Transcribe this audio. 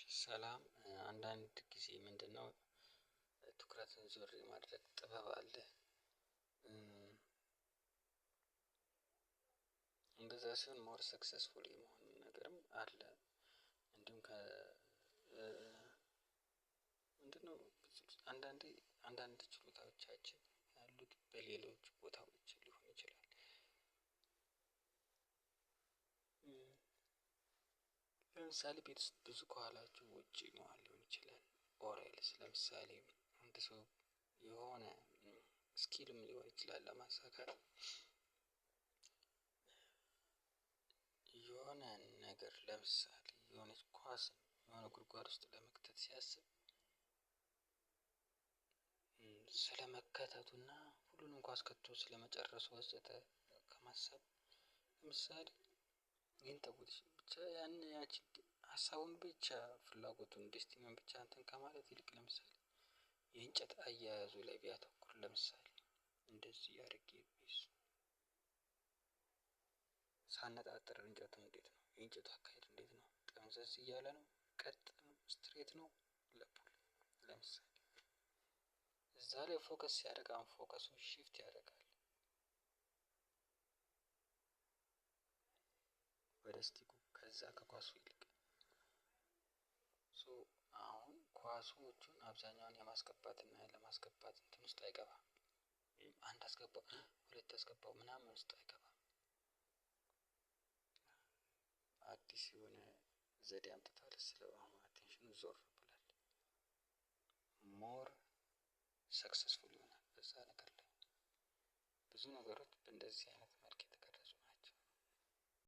ሰላም አንዳንድ ጊዜ ምንድነው ትኩረትን ዞር የማድረግ ጥበብ አለ። እንደዛ ሲሆን ሞር ሰክሰስፉል የመሆን ነገርም አለ። እንዲሁም ምንድነው አንዳንድ ችሎታዎቻችን ያሉት በሌሎች ቦታዎች ሊሆን ይችላል። ለምሳሌ ቤት ውስጥ ብዙ ከዋላችሁ ውጪ መዋል ሊሆን ይችላል። ኦሬልስ ለምሳሌ አንድ ሰው የሆነ ስኪልም ሊሆን ይችላል ለማሳካት የሆነ ነገር ለምሳሌ የሆነች ኳስ የሆነ ጉድጓድ ውስጥ ለመክተት ሲያስብ ስለመከተቱና ሁሉንም ኳስ ከቶ ስለመጨረሱ ወዘተ ከማሰብ ለምሳሌ ይህን ተውት ብቻ ያቺን ሀሳቡን ብቻ ፍላጎቱን ዴስቲኒውን ብቻ እንትን ከማለት ይልቅ ለምሳሌ የእንጨት አያያዙ ላይ ቢያተኩር ለምሳሌ እንደዚህ አድርጌ ቢይዝ ሳነጣጥር እንጨቱን እንዴት ነው የእንጨቱ አካሄድ እንዴት ነው ጠመዝዘዝ እያለ ነው ቀጥ ነው ስትሬት ነው ለፑል ለምሳሌ እዛ ላይ ፎከስ ሲያደርግ አሁን ፎከሱን ሽፍት ያደርጋል ወደ ስቲኩ ከዛ ከኳሱ ይልቅ አሁን ኳሶቹን አብዛኛውን የማስገባት እና ያለማስገባት እንትን ውስጥ አይገባም። አንድ አስገባው ሁለት አስገባው ምናምን ውስጥ አይገባም። አዲስ የሆነ ዘዴ አምጥቷል ስለሆነ አቴንሽኑ ዞር ብሏል። ሞር ሰክሰስፉል ይሆናል በዛ ነገር ላይ ብዙ ነገሮች በእንደዚህ አይነት